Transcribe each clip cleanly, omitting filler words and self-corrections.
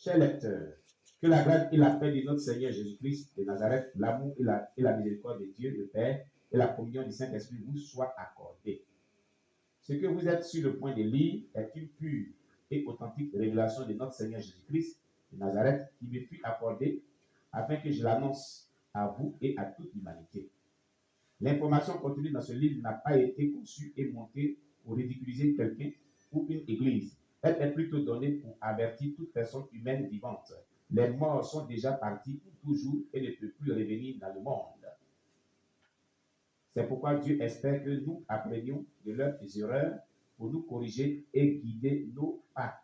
Chers lecteurs, que la grâce et la paix de notre Seigneur Jésus-Christ de Nazareth, l'amour et la miséricorde de Dieu, le Père, et la communion du Saint-Esprit vous soient accordés. Ce que vous êtes sur le point de lire est une pure et authentique révélation de notre Seigneur Jésus-Christ de Nazareth qui me fut accordée afin que je l'annonce à vous et à toute l'humanité. L'information contenue dans ce livre n'a pas été conçue et montée pour ridiculiser quelqu'un ou une église. Elle est plutôt donnée pour avertir toute personne humaine vivante. Les morts sont déjà partis pour toujours et ne peuvent plus revenir dans le monde. C'est pourquoi Dieu espère que nous apprenions de leurs erreurs pour nous corriger et guider nos pas.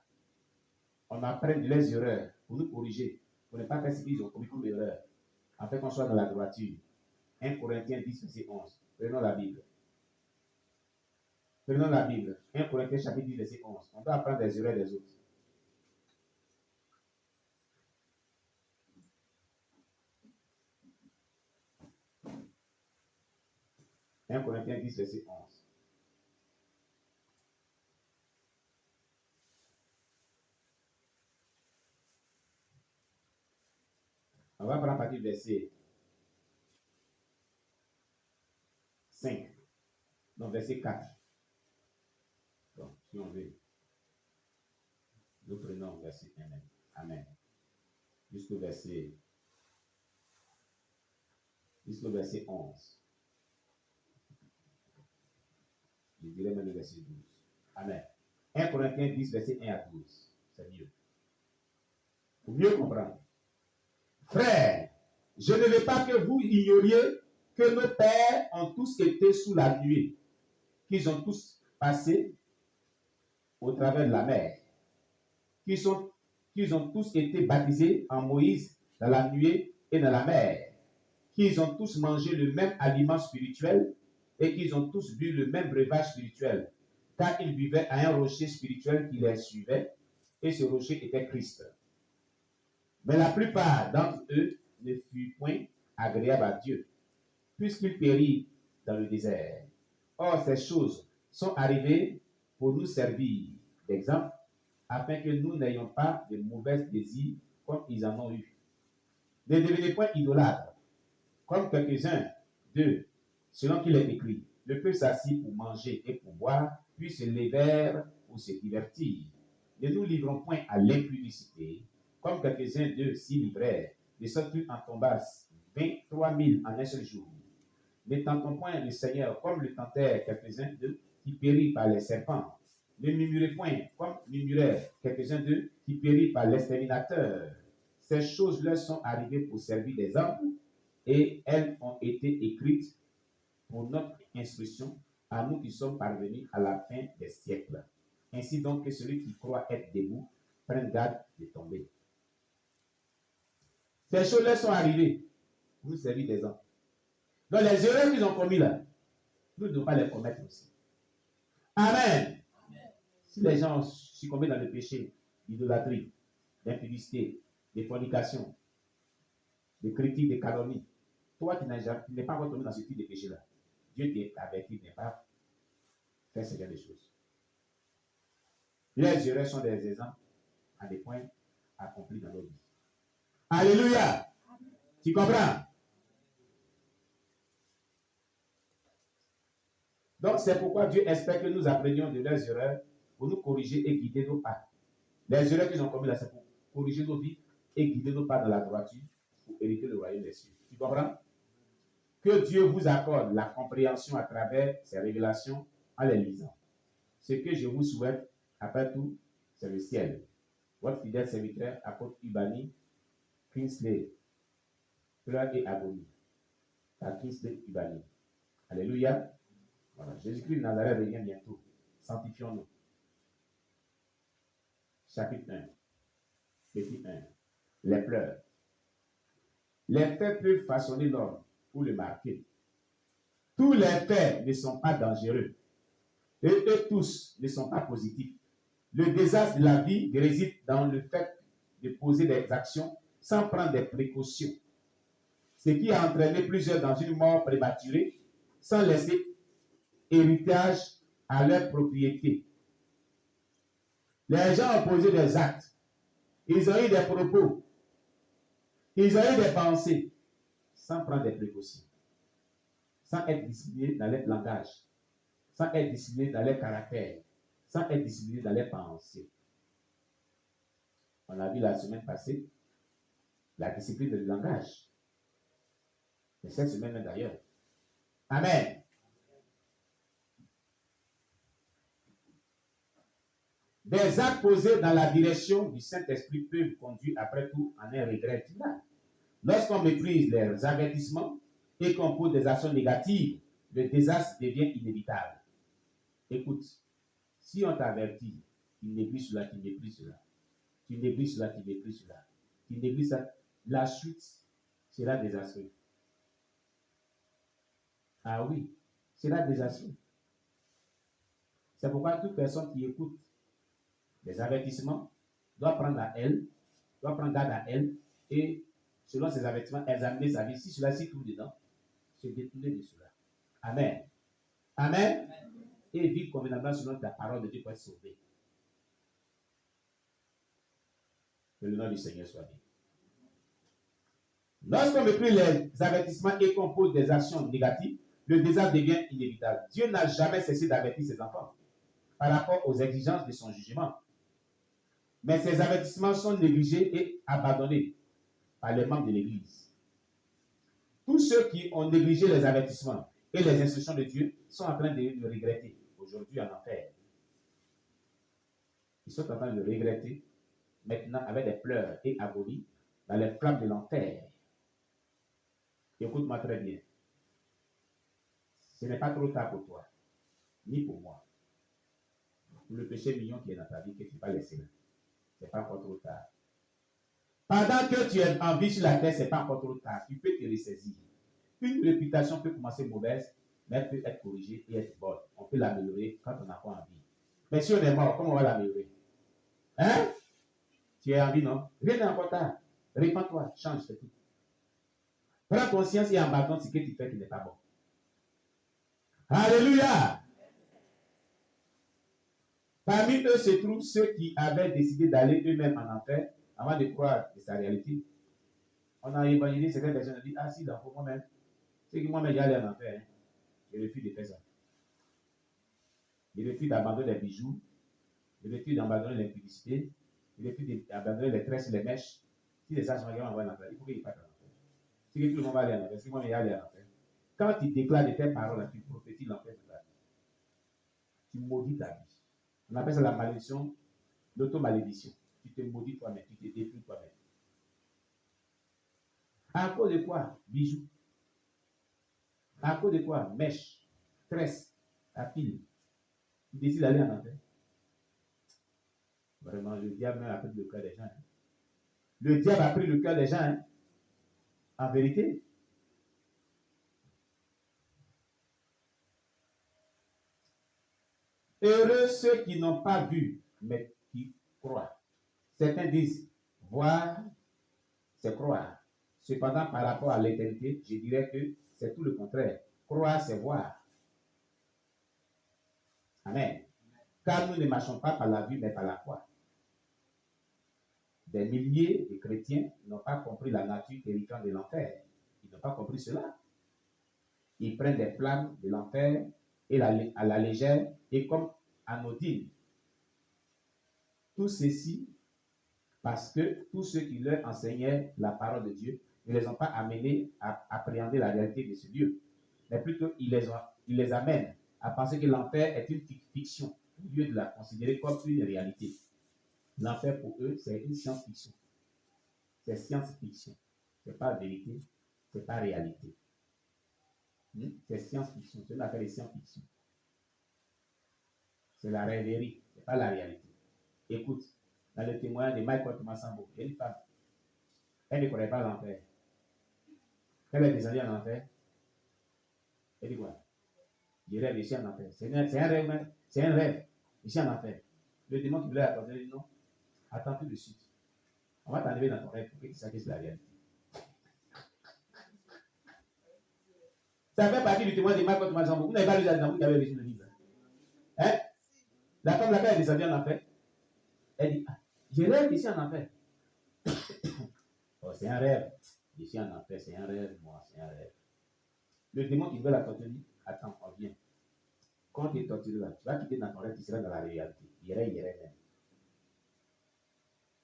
On apprend de leurs erreurs pour nous corriger, pour ne pas faire ce qu'ils ont commis comme erreur, afin qu'on soit dans la droiture. 1 Corinthiens 10, verset 11. Prenons la Bible. Prenons la Bible. 1 Corinthiens chapitre 10, verset 11. On doit apprendre des erreurs des autres. 1 Corinthiens 10, verset 11. On va prendre à partir du verset 5. Non, verset 4. Donc, si on veut, nous prenons verset 1. Amen. Jusqu'au verset 11. Je dirais même le verset 12. Amen. 1 Corinthiens 10, verset 1 à 12. C'est mieux. Pour mieux comprendre. Frères, je ne veux pas que vous ignoriez que nos pères ont tous été sous la nuée, qu'ils ont tous passé au travers de la mer, qu'ils ont tous été baptisés en Moïse dans la nuée et dans la mer, qu'ils ont tous mangé le même aliment spirituel et qu'ils ont tous bu le même breuvage spirituel, car ils vivaient à un rocher spirituel qui les suivait, et ce rocher était Christ. Mais la plupart d'entre eux ne furent point agréables à Dieu, puisqu'ils périrent dans le désert. Or, ces choses sont arrivées pour nous servir d'exemple, afin que nous n'ayons pas de mauvais désirs comme ils en ont eu. Ne devenez point idolâtres, comme quelques-uns d'eux, selon qu'il est écrit. Le peuple s'assit pour manger et pour boire, puis se levèrent pour se divertir. Ne nous livrons point à l'impudicité, comme quelques-uns d'eux s'y livrèrent, de sorte qu'ils en tombassent 23 000 en un seul jour. Ne tentons point le Seigneur comme le tentèrent quelques-uns d'eux qui périrent par les serpents. Ne murmurez point comme murmurèrent quelques-uns d'eux qui périrent par l'exterminateur. Ces choses leur sont arrivées pour servir d'exemple, et elles ont été écrites pour notre instruction, à nous qui sommes parvenus à la fin des siècles. Ainsi donc que celui qui croit être debout prenne garde de tomber. Ces choses leur sont arrivées pour nous servir d'exemple. Donc les erreurs qu'ils ont commises là, nous ne devons pas les commettre aussi. Amen. Si les gens ont succombé dans le péché d'idolâtrie, d'impudicité, de fornication, de critique, de calomnie, toi qui n'es pas encore tombé dans ce type de péché-là, Dieu t'a averti de ne pas faire ce genre de choses. Les erreurs sont des exemples à des points accomplis dans nos vies. Alléluia. Tu comprends? Donc, c'est pourquoi Dieu espère que nous apprenions de leurs erreurs pour nous corriger et guider nos pas. Les erreurs qu'ils ont commises là, c'est pour corriger nos vies et guider nos pas dans la droiture pour hériter le royaume des cieux. Tu comprends? Que Dieu vous accorde la compréhension à travers ces révélations en les lisant. Ce que je vous souhaite, après tout, c'est le ciel. Votre fidèle serviteur, apôtre Ubani, Kingsley, Pleur et Agonie. À Kingsley Ubani. Alléluia. Voilà. Jésus-Christ de Nazareth revient bientôt. Sanctifions-nous. Chapitre 1. Petit 1. Les pleurs. Les faits peuvent façonner l'homme ou le marquer. Tous les faits ne sont pas dangereux. Et eux tous ne sont pas positifs. Le désastre de la vie réside dans le fait de poser des actions sans prendre des précautions. Ce qui a entraîné plusieurs dans une mort prématurée sans laisser héritage à leur propriété. Les gens ont posé des actes Ils ont eu des propos. Ils ont eu des pensées sans prendre des précautions. Sans être disciplinés dans leur langage. Sans être disciplinés dans leur caractère. Sans être disciplinés dans leurs pensées. On a vu la semaine passée la discipline du langage. Et cette semaine d'ailleurs. Amen. Des actes posés dans la direction du Saint-Esprit peuvent conduire après tout à un regret final. Lorsqu'on méprise les avertissements et qu'on pose des actions négatives, le désastre devient inévitable. Écoute, si on t'avertit, tu négliges cela, tu négliges cela. Tu négliges cela, tu négliges cela. Tu négliges ça, la suite sera désastreuse. Ah oui, sera désastreux. C'est pourquoi toute personne qui écoute les avertissements doit prendre à elle, doit prendre garde à elle, et selon ces avertissements, examiner sa vie. Si cela s'y trouve dedans, se détourner de cela. Amen. Amen. Et vivre convenablement selon la parole de Dieu pour être sauvé. Que le nom du Seigneur soit béni. Lorsqu'on méprise les avertissements et qu'on pose des actions négatives, le désastre devient inévitable. Dieu n'a jamais cessé d'avertir ses enfants par rapport aux exigences de son jugement. Mais ces avertissements sont négligés et abandonnés par les membres de l'Église. Tous ceux qui ont négligé les avertissements et les instructions de Dieu sont en train de le regretter aujourd'hui en enfer. Ils sont en train de le regretter maintenant avec des pleurs et abolis dans les flammes de l'enfer. Écoute-moi très bien. Ce n'est pas trop tard pour toi, ni pour moi. Pour le péché mignon qui est dans ta vie, que tu ne vas pas laisser là. Ce n'est pas encore trop tard. Pendant que tu es en vie sur la terre, ce n'est pas encore trop tard. Tu peux te ressaisir. Une réputation peut commencer mauvaise, mais elle peut être corrigée et être bonne. On peut l'améliorer quand on n'a pas envie. Mais si on est mort, comment on va l'améliorer? Hein? Tu es en vie, non? Rien n'est encore tard. Répands-toi, change, c'est tout. Prends conscience et abandonne ce que tu fais qui n'est pas bon. Alléluia! Parmi eux se trouvent ceux qui avaient décidé d'aller eux-mêmes en enfer avant de croire de sa réalité. On a évangélisé certaines personnes qui ont dit, ah si, pour moi-même, c'est que moi-même j'allais en enfer. Hein. Je refuse de faire ça. Je refuse d'abandonner les bijoux. Je refuse d'abandonner les publicités. Je refuse d'abandonner les tresses, les mèches. Si les gens sont en enfer, il faut qu'ils partent en enfer. Si tout le monde va aller en enfer, si moi-même j'allais en enfer. Quand tu déclares de tes paroles, tu prophétises l'enfer de ta vie. Tu maudis ta vie. On appelle ça la malédiction, l'automalédiction. Tu te maudis toi-même, tu te détruis toi-même. À cause de quoi? Bijoux. À cause de quoi? Mèche, tresse, à pile. Tu décides d'aller en enfer. Vraiment, le diable a pris le cœur des gens. Hein. Le diable a pris le cœur des gens. Hein. En vérité. Heureux ceux qui n'ont pas vu, mais qui croient. Certains disent, voir, c'est croire. Cependant, par rapport à l'éternité, je dirais que c'est tout le contraire. Croire, c'est voir. Amen. Car nous ne marchons pas par la vue, mais par la foi. Des milliers de chrétiens n'ont pas compris la nature terrifiante de l'enfer. Ils n'ont pas compris cela. Ils prennent des flammes de l'enfer et à la légère et comme anodine. Tout ceci parce que tous ceux qui leur enseignaient la parole de Dieu ne les ont pas amenés à appréhender la réalité de ce Dieu. Mais plutôt, ils les amènent à penser que l'enfer est une fiction, au lieu de la considérer comme une réalité. L'enfer, pour eux, c'est une science-fiction. C'est science-fiction. Ce n'est pas vérité, ce n'est pas réalité. C'est science-fiction. C'est une affaire de science-fiction. C'est la rêverie, ce n'est pas la réalité. Écoute, dans le témoignage de Michael Thomas Sambo, il y a une femme. Elle ne connaît pas l'enfer. Elle est descendue en enfer. Elle dit quoi? Je rêve ici en enfer. C'est un rêve, c'est un rêve. Ici en enfer. Le démon qui voulait attendre, il dit non. Attends tout de suite. On va t'enlever dans ton rêve pour que tu saches que c'est la réalité. Ça fait partie du témoignage de Michael Thomas Sambo. Vous n'avez pas lu ça dans vous qui avez reçu le livre. Hein? La femme là-bas est descendue en enfer. Elle dit, je rêve ici en enfer. c'est un rêve. Je suis en enfer, c'est un rêve, moi, c'est un rêve. Le démon qui veut la torturer dit, attends, on vient. Quand tu es torturé là, tu vas quitter dans ton rêve, tu seras dans la réalité. Irait même.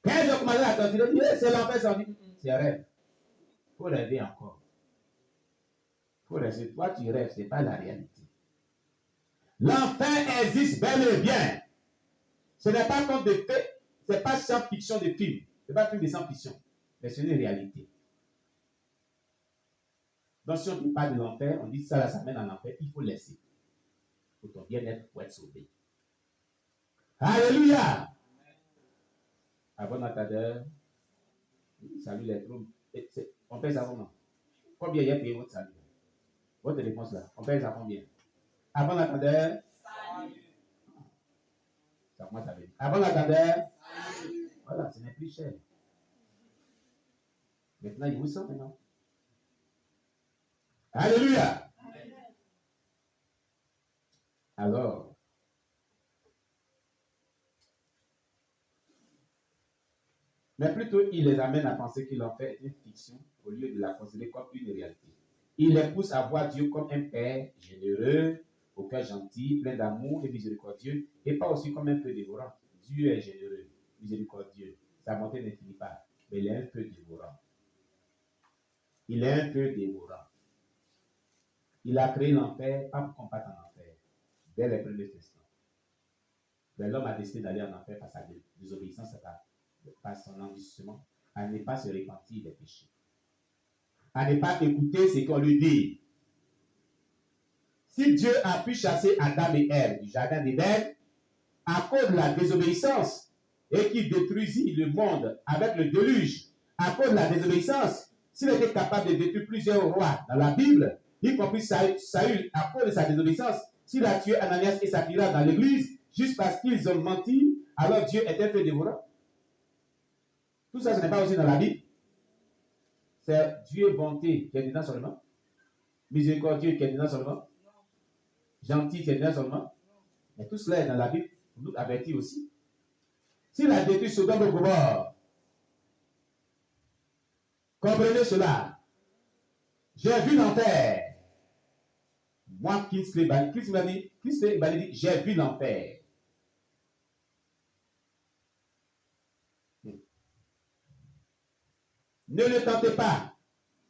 Quand ils ont commencé à torturer, dit, c'est l'enfer, ça dit, c'est un rêve. Il faut rêver encore. Il faut rêver. Toi, tu rêves, ce n'est pas la réalité. L'enfer existe bel et bien. Ce n'est pas comme des faits, ce n'est pas science-fiction de film. Ce n'est pas un film de science-fiction. Mais c'est une réalité. Donc, si on parle de l'enfer, on dit ça, là, ça mène en enfer, il faut laisser. Pour ton bien-être, pour être sauvé. Alléluia! À bon entendeur, salut les troupes. On paye ça comment? Combien il y a payé votre salut? Votre réponse là, on paye ça combien? À bon entendeur, ça commence à venir. À bon entendeur, voilà, ce n'est plus cher. Maintenant, il vous sent maintenant. Alléluia! Alors, mais plutôt, il les amène à penser que l'enfer est une fiction au lieu de la considérer comme une réalité. Il les pousse à voir Dieu comme un Père généreux, au cœur gentil, plein d'amour et miséricordieux, et pas aussi comme un feu dévorant. Dieu est généreux, miséricordieux. Sa bonté ne finit pas, mais il est un feu dévorant. Il est un feu dévorant. Il a créé l'enfer, pas pour combattre en enfer, dès les premiers instants. Mais l'homme a décidé d'aller en enfer par sa désobéissance, par son endurcissement, à ne pas se repentir des péchés, à ne pas écouter ce qu'on lui dit. Si Dieu a pu chasser Adam et Ève du jardin d'Éden à cause de la désobéissance et qu'il détruisit le monde avec le déluge à cause de la désobéissance, s'il était capable de détruire plusieurs rois dans la Bible, y compris Saül à cause de sa désobéissance, s'il a tué Ananias et Saphira dans l'église juste parce qu'ils ont menti, alors Dieu était fait dévorant. Tout ça, ce n'est pas aussi dans la Bible. C'est Dieu bonté qui est dedans seulement. Miséricordieux qui est dedans seulement. Gentil qui est dedans seulement. Mais tout cela est dans la Bible pour nous avertir aussi. S'il a détruit Sodome et Gomorrhe, comprenez cela. J'ai vu l'enfer. Moi, Kingsley m'a dit, j'ai vu l'enfer. Ne le tentez pas.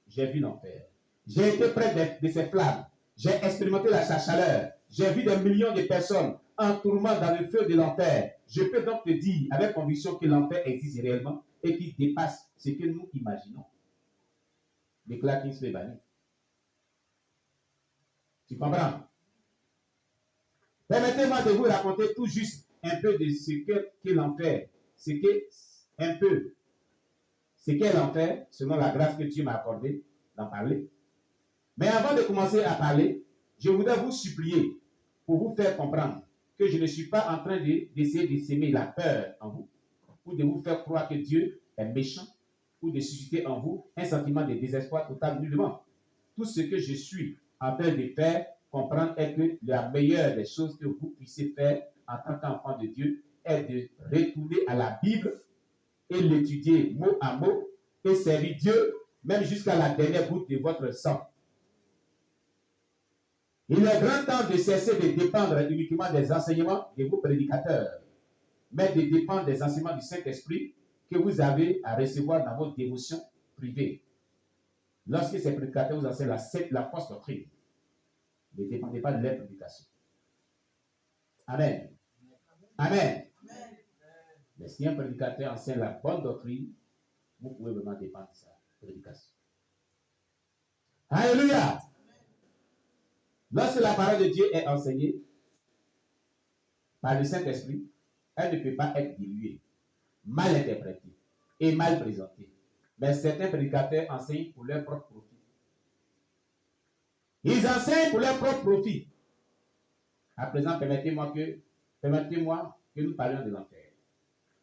J'ai vu l'enfer. J'ai été près de ces flammes. J'ai expérimenté sa chaleur. J'ai vu des millions de personnes en tourment dans le feu de l'enfer. Je peux donc te dire avec conviction que l'enfer existe réellement et qu'il dépasse ce que nous imaginons. Déclare Kingsley Bani. Tu comprends? Permettez-moi de vous raconter tout juste un peu de ce qu'est l'enfer. Ce qu'est l'enfer, selon la grâce que Dieu m'a accordée d'en parler. Mais avant de commencer à parler, je voudrais vous supplier pour vous faire comprendre que je ne suis pas en train d'essayer de s'aimer la peur en vous, ou de vous faire croire que Dieu est méchant, ou de susciter en vous un sentiment de désespoir total nullement. Tout ce que je suis en train de faire comprendre est que la meilleure des choses que vous puissiez faire en tant qu'enfant de Dieu est de retourner à la Bible et l'étudier mot à mot et servir Dieu même jusqu'à la dernière goutte de votre sang. Il est grand temps de cesser de dépendre uniquement des enseignements de vos prédicateurs, mais de dépendre des enseignements du Saint-Esprit que vous avez à recevoir dans vos dévotions privées. Lorsque ces prédicateurs vous enseignent la fausse doctrine, ne dépendez pas de leur prédication. Amen. Amen. Mais si un prédicateur enseigne la bonne doctrine, vous pouvez vraiment dépendre de sa prédication. Alléluia. Lorsque la parole de Dieu est enseignée par le Saint-Esprit, elle ne peut pas être diluée, mal interprétée et mal présentée. Mais certains prédicateurs enseignent pour leur propre profit. Ils enseignent pour leur propre profit. À présent, permettez-moi que nous parlions de l'enfer.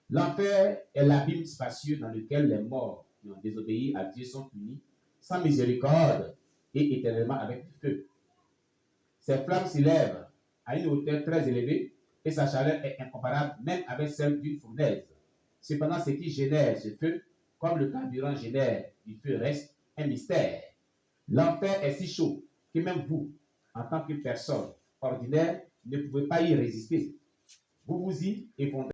L'enfer est l'abîme spacieux dans lequel les morts qui ont désobéi à Dieu sont punis sans miséricorde et éternellement avec du feu. Ces flammes s'élèvent à une hauteur très élevée et sa chaleur est incomparable même avec celle d'une fournaise. Cependant, ce qui génère ce feu comme le carburant génère du feu, reste un mystère. L'enfer est si chaud que même vous, en tant que personne ordinaire, ne pouvez pas y résister. Vous vous y effondrez.